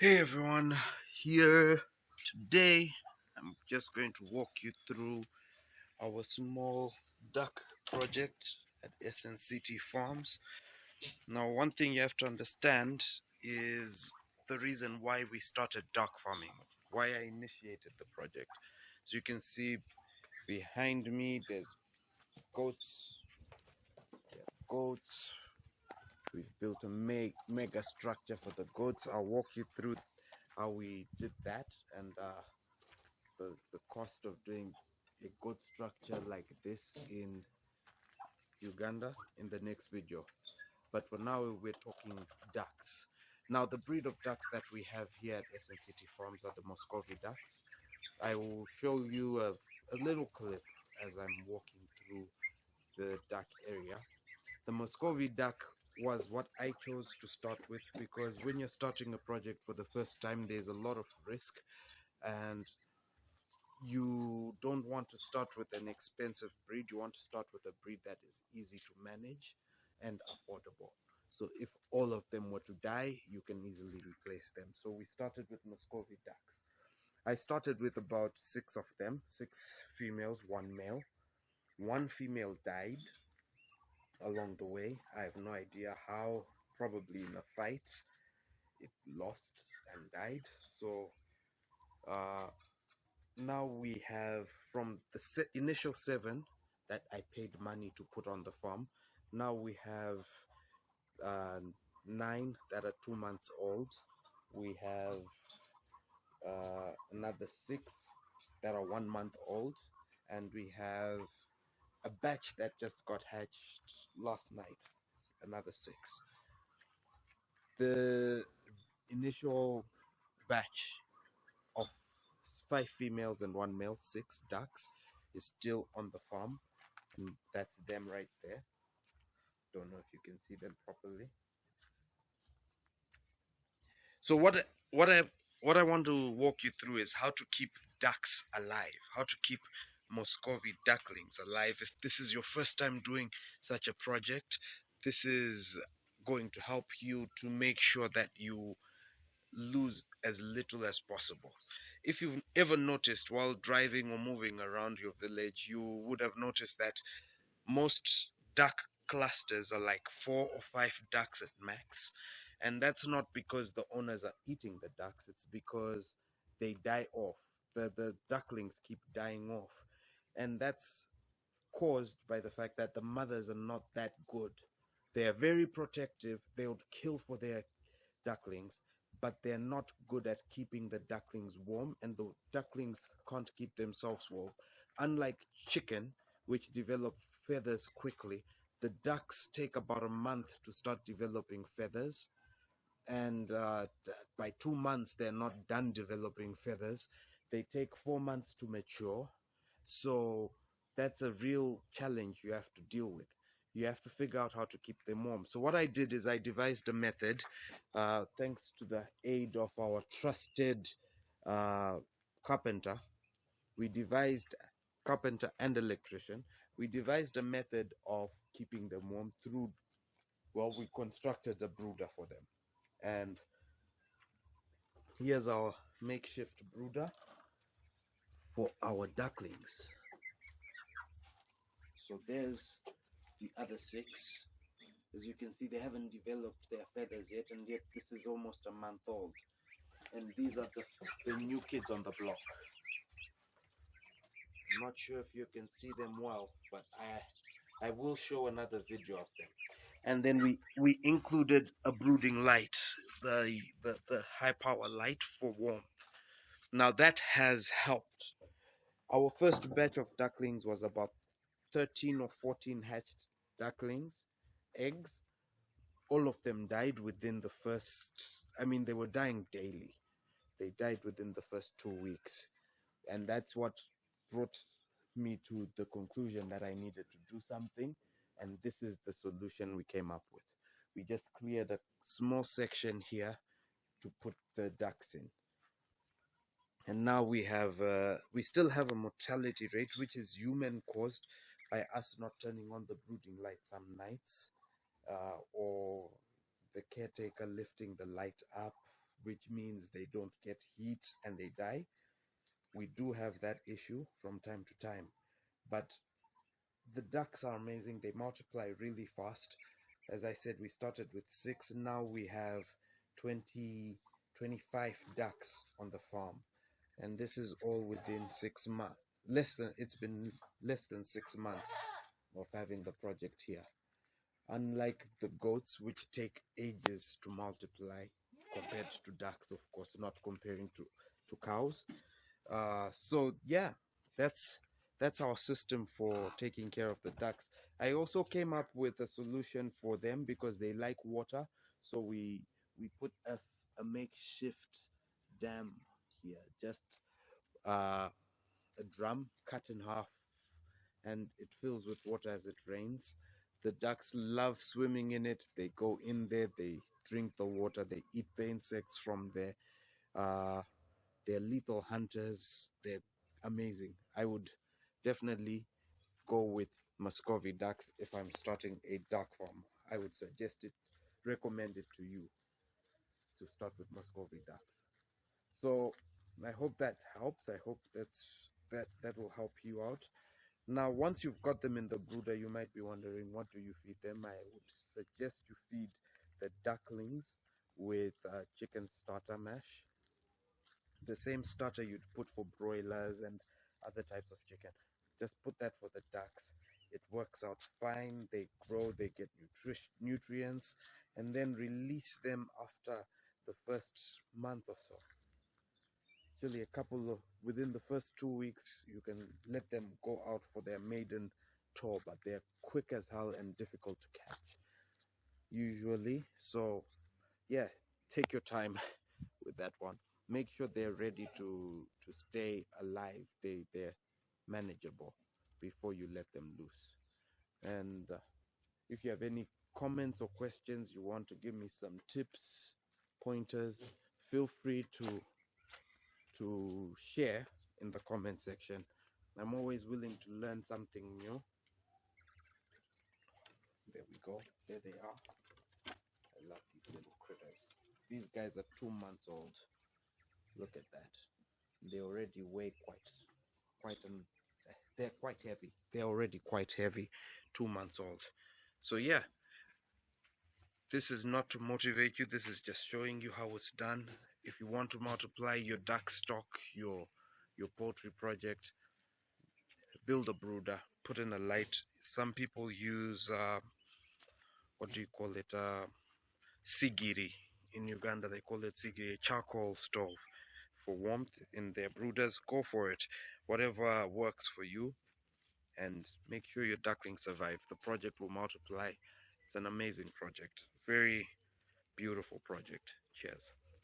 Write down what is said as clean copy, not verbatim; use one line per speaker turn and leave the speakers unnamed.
Hey everyone, here today I'm just going to walk you through our small duck project at SNCT Farms. Now, one thing you have to understand is the reason why we started duck farming, why I initiated the project. So you can see behind me there's goats, goats. We've built a mega structure for the goats. I'll walk you through how we did that and the cost of doing a good structure like this in Uganda in the next video. But for now, we're talking ducks. Now, the breed of ducks that we have here at SNCT Farms are the Muscovy ducks. I will show you a little clip as I'm walking through the duck area. The Muscovy duck was what I chose to start with because when you're starting a project for the first time, there's a lot of risk, and you don't want to start with an expensive breed. You want to start with a breed that is easy to manage and affordable. So if all of them were to die, you can easily replace them. So we started with Muscovy ducks. I started with about 6 of them, 6 females, 1 male. 1 female died along the way. I have no idea how, probably in a fight it lost and died. So uh, now we have, from the initial 7 that I paid money to put on the farm, now we have uh, 9 that are 2 months old. We have another 6 that are 1 month old, and we have a batch that just got hatched last night, another 6. The initial batch of 5 females and 1 male, 6 ducks, is still on the farm. And that's them right there. Don't know if you can see them properly. So what I want to walk you through is how to keep ducks alive, how to keep Muscovy ducklings alive. If this is your first time doing such a project, this is going to help you to make sure that you lose as little as possible. If you've ever noticed while driving or moving around your village, you would have noticed that most duck clusters are like 4 or 5 ducks at max. And that's not because the owners are eating the ducks, it's because they die off. The ducklings keep dying off. And that's caused by the fact that the mothers are not that good. They are very protective, they would kill for their ducklings, but they're not good at keeping the ducklings warm, and the ducklings can't keep themselves warm. Unlike chicken, which develop feathers quickly, the ducks take about a month to start developing feathers, and by 2 months they're not done developing feathers. They take 4 months to mature. So that's a real challenge you have to deal with. You have to figure out how to keep them warm. So what I did is I devised a method, thanks to the aid of our trusted uh, carpenter. We devised carpenter and electrician. We devised a method of keeping them warm through, well, we constructed a brooder for them. And here's our makeshift brooder for our ducklings. So there's the other 6. As you can see, they haven't developed their feathers yet, and yet this is almost a month old. And these are the new kids on the block. I'm not sure if you can see them well, but I will show another video of them. And then we included a brooding light, the high power light for warmth. Now that has helped. Our first batch of ducklings was about 13 or 14 hatched ducklings, eggs. All of them died within the first, I mean, they were dying daily. They died within the first 2 weeks. And that's what brought me to the conclusion that I needed to do something. And this is the solution we came up with. We just cleared a small section here to put the ducks in. And now we still have a mortality rate, which is human caused by us not turning on the brooding light some nights, or the caretaker lifting the light up which means they don't get heat and they die. We do have that issue from time to time, but the ducks are amazing. They multiply really fast. As I said, we started with 6. Now we have 20, 25 ducks on the farm, and this is all within 6 months. It's been less than 6 months of having the project here. Unlike the goats, which take ages to multiply compared to ducks, of course, not comparing to cows. So yeah, that's our system for taking care of the ducks. I also came up with a solution for them because they like water. So we put a makeshift dam here, just a drum cut in half, and it fills with water as it rains. The ducks love swimming in it. They go in there, they drink the water, they eat the insects from there. Uh, they're lethal hunters. They're amazing. I would definitely go with Muscovy ducks if I'm starting a duck farm. I would suggest it, recommend it to you to start with Muscovy ducks. So I hope that helps. I hope that will help you out. Now, once you've got them in the brooder, you might be wondering, what do you feed them? I would suggest you feed the ducklings with chicken starter mash, the same starter you'd put for broilers and other types of chicken. Just put that for the ducks. It works out fine. They grow, they get nutrients, and then release them after the first month or so. Actually, within the first 2 weeks, you can let them go out for their maiden tour, but they're quick as hell and difficult to catch usually. So yeah, take your time with that one. Make sure they're ready to stay alive. They're manageable before you let them loose. And if you have any comments or questions, you want to give me some tips, pointers, feel free to share in the comment section. I'm always willing to learn something new. There we go. There they are. I love these little critters. These guys are 2 months old. Look at that. They already weigh they're quite heavy. They're already quite heavy, 2 months old. So yeah, this is not to motivate you. This is just showing you how it's done. If you want to multiply your duck stock, your poultry project, build a brooder, put in a light. Some people use what do you call it? Sigiri. In Uganda, they call it sigiri, charcoal stove for warmth in their brooders. Go for it. Whatever works for you, and make sure your ducklings survive. The project will multiply. It's an amazing project. Very beautiful project. Cheers.